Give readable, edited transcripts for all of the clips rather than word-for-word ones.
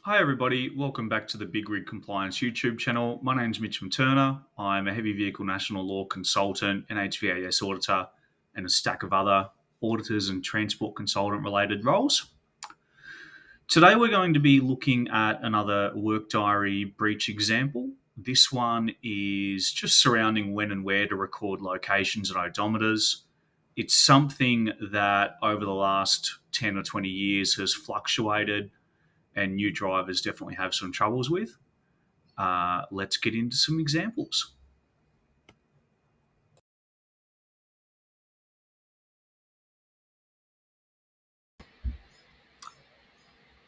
Hi everybody, welcome back to the Big Rig Compliance YouTube channel. My name's Mitcham Turner. I'm a heavy vehicle national law consultant, NHVR auditor, and a stack of other auditors and transport consultant related roles. Today we're going to be looking at another work diary breach example. This one is just surrounding when and where to record locations and odometers. It's something that over the last 10 or 20 years has fluctuated and new drivers definitely have some troubles with. Let's get into some examples.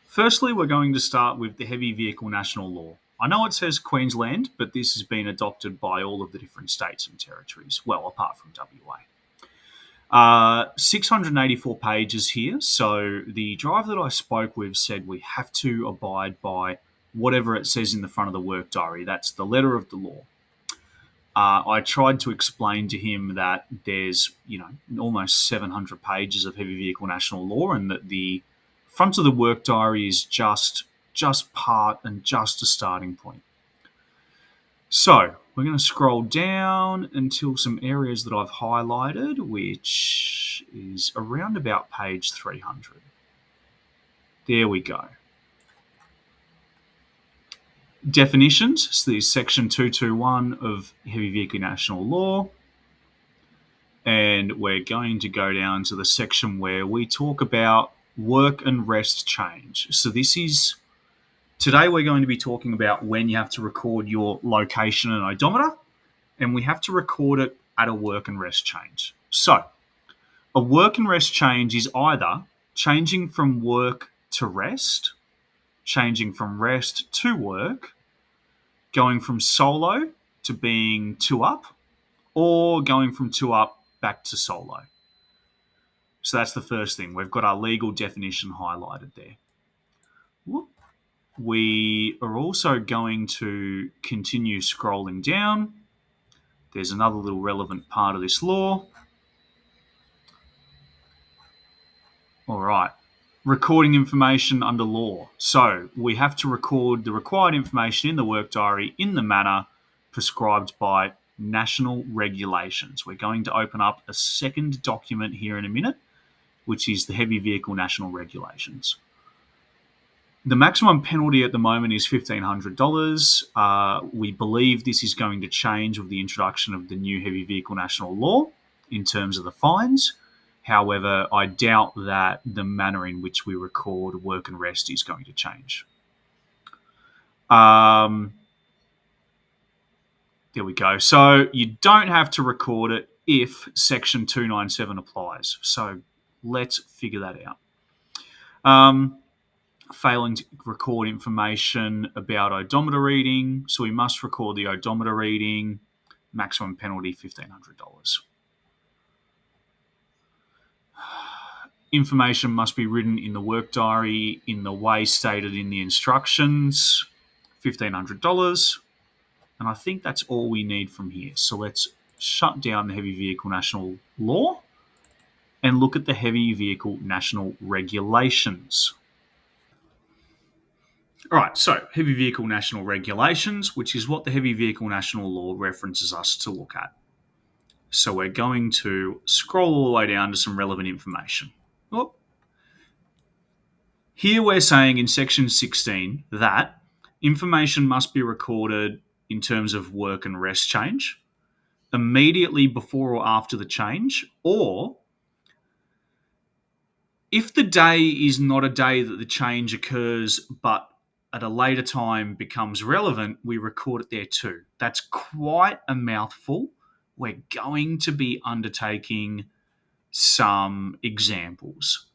Firstly, we're going to start with the heavy vehicle national law. I know it says Queensland, but this has been adopted by all of the different states and territories, well, apart from WA. 684 pages here. So the driver that I spoke with said we have to abide by whatever it says in the front of the work diary. That's the letter of the law. I tried to explain to him that there's, almost 700 pages of heavy vehicle national law, and that the front of the work diary is just part and just a starting point. So we're going to scroll down until some areas that I've highlighted, which is around about page 300. There we go. Definitions. So this is section 221 of heavy vehicle national law. And we're going to go down to the section where we talk about work and rest change. So today we're going to be talking about when you have to record your location and odometer, and we have to record it at a work and rest change. So a work and rest change is either changing from work to rest, changing from rest to work, going from solo to being two up, or going from two up back to solo. So that's the first thing. We've got our legal definition highlighted there. We are also going to continue scrolling down. There's another little relevant part of this law. All right. Recording information under law. So we have to record the required information in the work diary in the manner prescribed by national regulations. We're going to open up a second document here in a minute, which is the heavy vehicle national regulations. The maximum penalty at the moment is $1,500. We believe this is going to change with the introduction of the new heavy vehicle national law in terms of the fines. However, I doubt that the manner in which we record work and rest is going to change. There we go. So you don't have to record it if Section 297 applies. So let's figure that out. Failing to record information about odometer reading. So we must record the odometer reading. Maximum penalty, $1,500. Information must be written in the work diary in the way stated in the instructions, $1,500. And I think that's all we need from here. So let's shut down the heavy vehicle national law and look at the heavy vehicle national regulations. All right, so heavy vehicle national regulations, which is what the heavy vehicle national law references us to look at. So we're going to scroll all the way down to some relevant information. Oh. Here we're saying in section 16 that information must be recorded in terms of work and rest change immediately before or after the change, or if the day is not a day that the change occurs but at a later time becomes relevant, we record it there too. That's quite a mouthful. We're going to be undertaking some examples.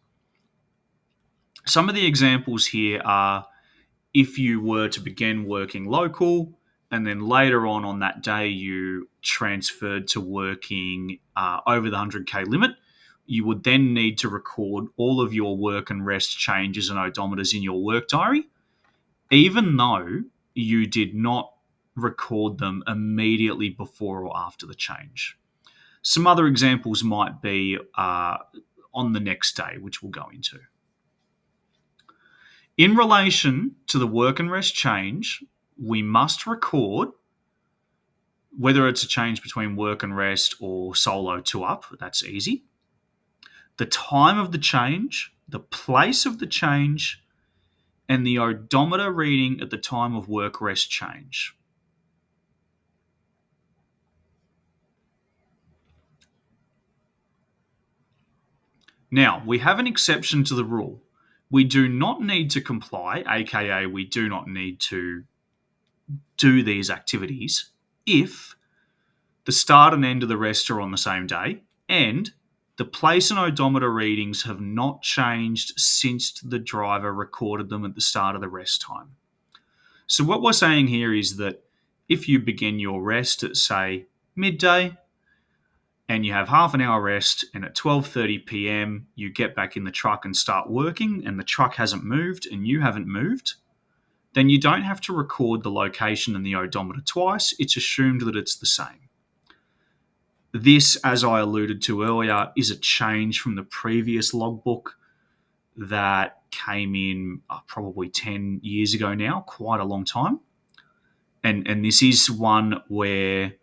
Some of the examples here are if you were to begin working local and then later on that day you transferred to working over the 100K limit, you would then need to record all of your work and rest changes and odometers in your work diary, even though you did not record them immediately before or after the change. Some other examples might be on the next day, which we'll go into. In relation to the work and rest change, we must record whether it's a change between work and rest or solo to up, that's easy, the time of the change, the place of the change, and the odometer reading at the time of work rest change. Now, we have an exception to the rule. We do not need to comply, aka we do not need to do these activities if the start and end of the rest are on the same day and the place and odometer readings have not changed since the driver recorded them at the start of the rest time. So what we're saying here is that if you begin your rest at, say, midday, and you have half an hour rest, and at 12:30 p.m. you get back in the truck and start working, and the truck hasn't moved and you haven't moved, then you don't have to record the location and the odometer twice. It's assumed that it's the same. This, as I alluded to earlier, is a change from the previous logbook that came in probably 10 years ago now, quite a long time. And this is one where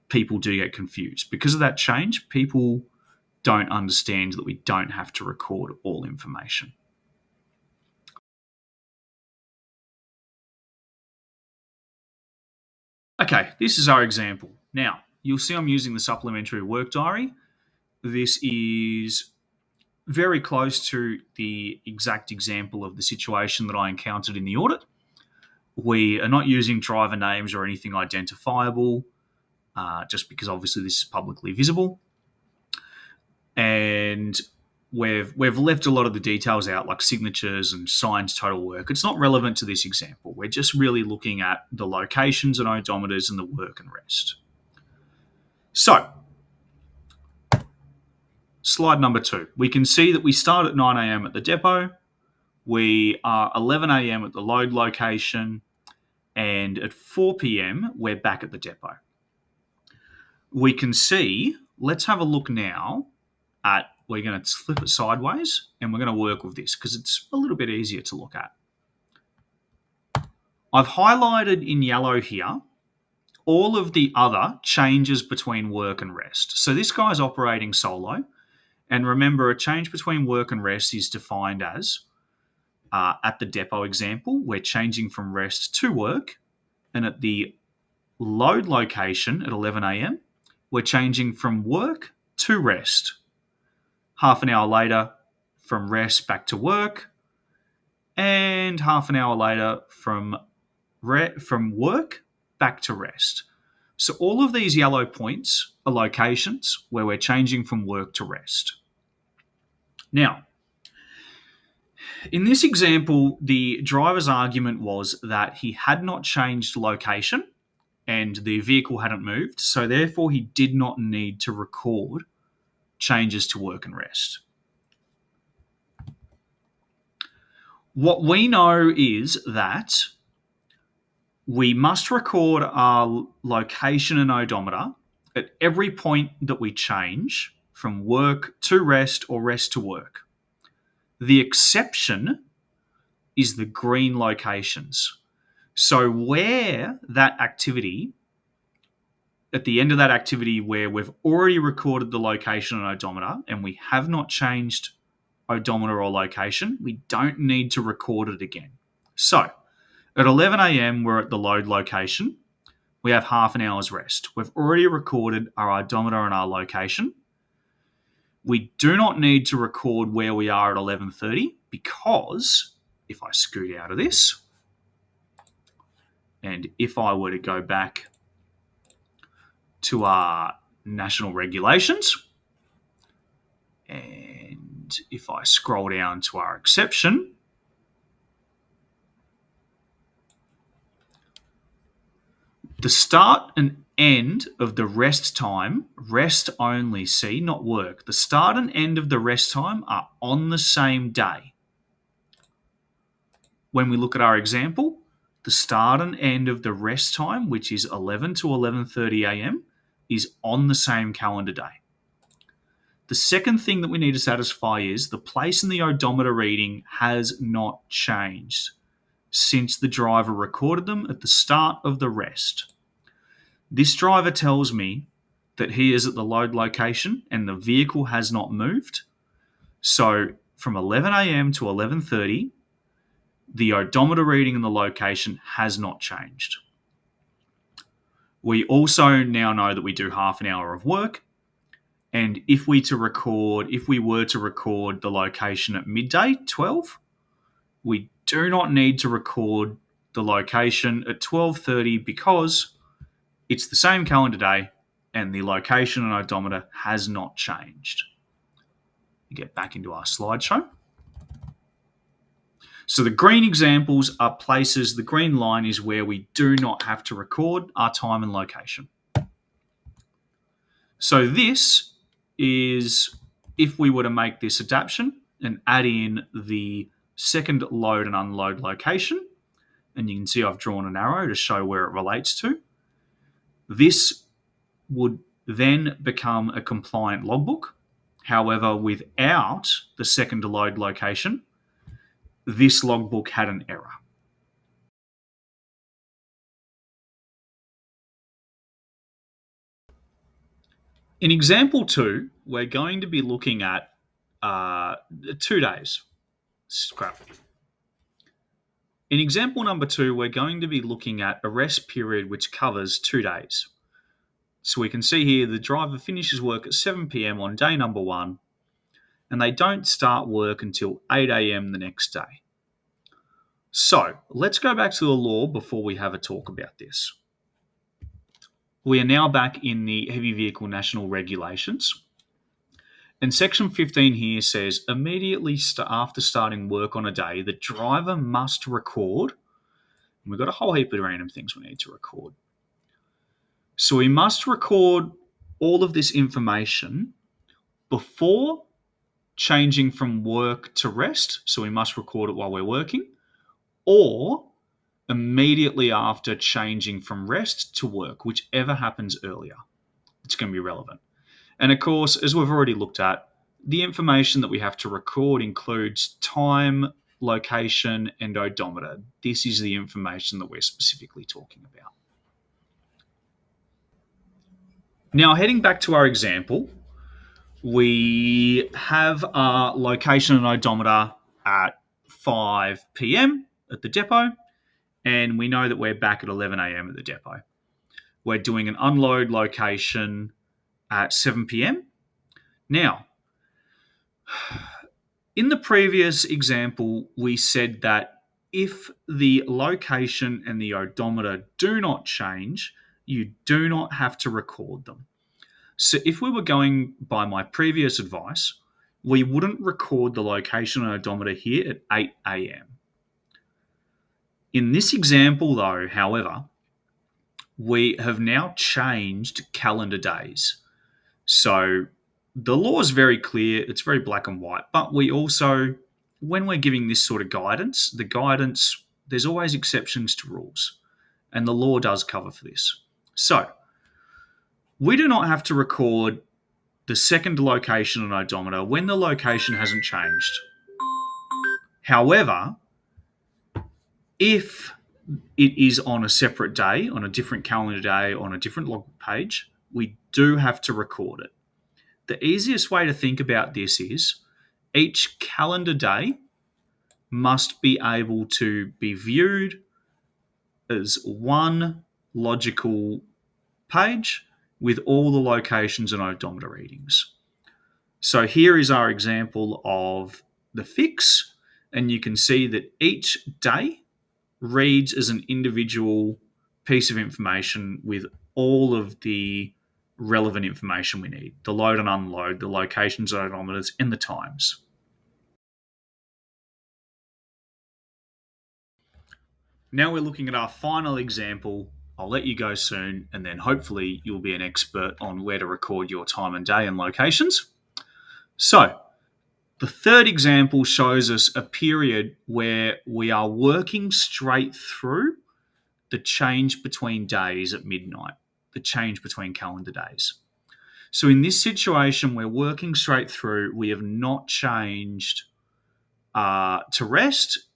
people do get confused. Because of that change, people don't understand that we don't have to record all information. Okay, this is our example. Now, you'll see I'm using the supplementary work diary. This is very close to the exact example of the situation that I encountered in the audit. We are not using driver names or anything identifiable, just because obviously this is publicly visible. And we've left a lot of the details out, like signatures and signs total work. It's not relevant to this example. We're just really looking at the locations and odometers and the work and rest. So, slide number 2. We can see that we start at 9 a.m. at the depot. We are 11 a.m. at the load location. And at 4 p.m., we're back at the depot. We can see, let's have a look now at, we're going to flip it sideways and we're going to work with this because it's a little bit easier to look at. I've highlighted in yellow here all of the other changes between work and rest. So this guy's operating solo. And remember, a change between work and rest is defined as, at the depot example, we're changing from rest to work. And at the load location at 11 a.m., we're changing from work to rest. Half an hour later, from rest back to work. And half an hour later, from work back to rest. So all of these yellow points are locations where we're changing from work to rest. Now, in this example, the driver's argument was that he had not changed location and the vehicle hadn't moved, so therefore he did not need to record changes to work and rest. What we know is that we must record our location and odometer at every point that we change from work to rest or rest to work. The exception is the green locations. So where that activity, at the end of that activity where we've already recorded the location and odometer and we have not changed odometer or location, we don't need to record it again. So at 11 a.m., we're at the load location. We have half an hour's rest. We've already recorded our odometer and our location. We do not need to record where we are at 11:30 because if I scoot out of this and if I were to go back to our national regulations and if I scroll down to our exception, the start and end of the rest time, rest only, see, not work. The start and end of the rest time are on the same day. When we look at our example, the start and end of the rest time, which is 11 to 11:30 a.m., is on the same calendar day. The second thing that we need to satisfy is the place in the odometer reading has not changed since the driver recorded them at the start of the rest. This driver tells me that he is at the load location and the vehicle has not moved. So from 11 a.m. to 11:30, the odometer reading in the location has not changed. We also now know that we do half an hour of work, and if we were to record the location at midday, 12, we do not need to record the location at 12:30 because it's the same calendar day and the location and odometer has not changed. We get back into our slideshow. So the green examples are places, the green line is where we do not have to record our time and location. So this is if we were to make this adaptation and add in the second load and unload location, and you can see I've drawn an arrow to show where it relates to. This would then become a compliant logbook. However, without the second load location, this logbook had an error. In example 2, we're going to be looking at 2 days. Scrap. In example number 2, we're going to be looking at a rest period which covers 2 days. So we can see here the driver finishes work at 7 p.m. on day number 1, and they don't start work until 8 a.m. the next day. So let's go back to the law before we have a talk about this. We are now back in the Heavy Vehicle National Regulations. And Section 15 here says, immediately after starting work on a day, the driver must record. And we've got a whole heap of random things we need to record. So we must record all of this information before changing from work to rest. So we must record it while we're working, or immediately after changing from rest to work, whichever happens earlier. It's going to be relevant. And of course, as we've already looked at, the information that we have to record includes time, location, and odometer. This is the information that we're specifically talking about. Now, heading back to our example, we have our location and odometer at 5 p.m. at the depot, and we know that we're back at 11 a.m. at the depot. We're doing an unload location at 7 p.m. Now, in the previous example, we said that if the location and the odometer do not change, you do not have to record them. So if we were going by my previous advice, we wouldn't record the location and odometer here at 8 a.m. In this example, though, however, we have now changed calendar days. So the law is very clear, it's very black and white, but we also, when we're giving this sort of guidance, there's always exceptions to rules, and the law does cover for this. So we do not have to record the second location and odometer when the location hasn't changed. However, if it is on a separate day, on a different calendar day, on a different logbook page, we do have to record it. The easiest way to think about this is each calendar day must be able to be viewed as one logical page with all the locations and odometer readings. So here is our example of the fix, and you can see that each day reads as an individual piece of information with all of the relevant information we need, the load and unload, the locations, odometers, and the times. Now we're looking at our final example. I'll let you go soon, and then hopefully you'll be an expert on where to record your time and day and locations. So the third example shows us a period where we are working straight through the change between days at midnight, the change between calendar days. So in this situation, we're working straight through. We have not changed to rest,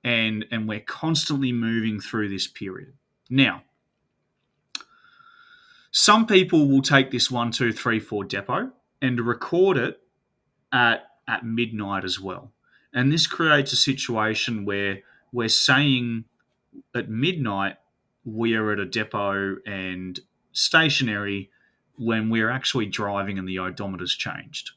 and we're constantly moving through this period. Now, some people will take this 1, 2, 3, 4 depot and record it at midnight as well. And this creates a situation where we're saying at midnight we are at a depot and stationary when we're actually driving and the odometer's changed.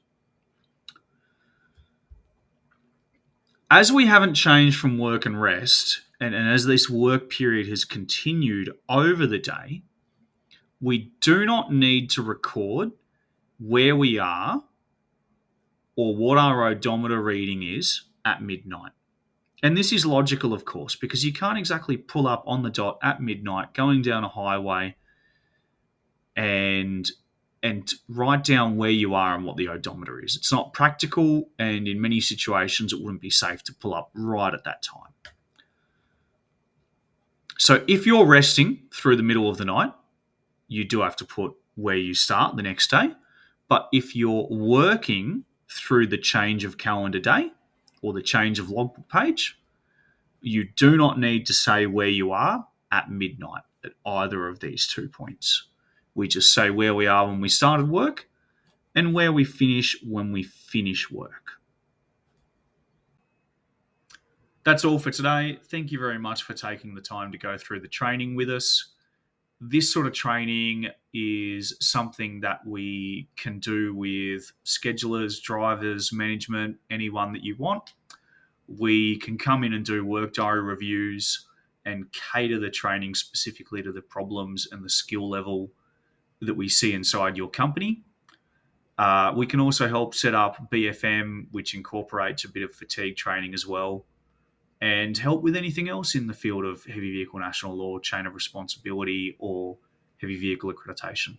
As we haven't changed from work and rest, and as this work period has continued over the day, we do not need to record where we are or what our odometer reading is at midnight. And this is logical, of course, because you can't exactly pull up on the dot at midnight going down a highway and write down where you are and what the odometer is. It's not practical, and in many situations it wouldn't be safe to pull up right at that time. So if you're resting through the middle of the night, you do have to put where you start the next day. But if you're working through the change of calendar day or the change of logbook page, you do not need to say where you are at midnight at either of these 2 points. We just say where we are when we started work and where we finish when we finish work. That's all for today. Thank you very much for taking the time to go through the training with us. This sort of training is something that we can do with schedulers, drivers, management, anyone that you want. We can come in and do work diary reviews and cater the training specifically to the problems and the skill level that we see inside your company. We can also help set up BFM, which incorporates a bit of fatigue training as well, and help with anything else in the field of heavy vehicle national law, chain of responsibility, or heavy vehicle accreditation.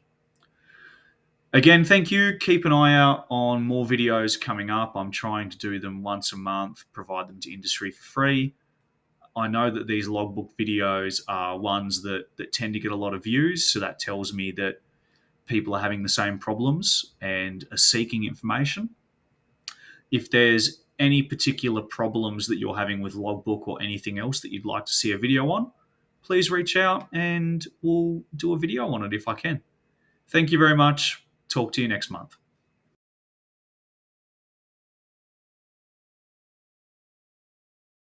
Again, thank you. Keep an eye out on more videos coming up. I'm trying to do them once a month, provide them to industry for free. I know that these logbook videos are ones that tend to get a lot of views, so that tells me that people are having the same problems and are seeking information. If there's any particular problems that you're having with logbook or anything else that you'd like to see a video on, please reach out and we'll do a video on it if I can. Thank you very much. Talk to you next month.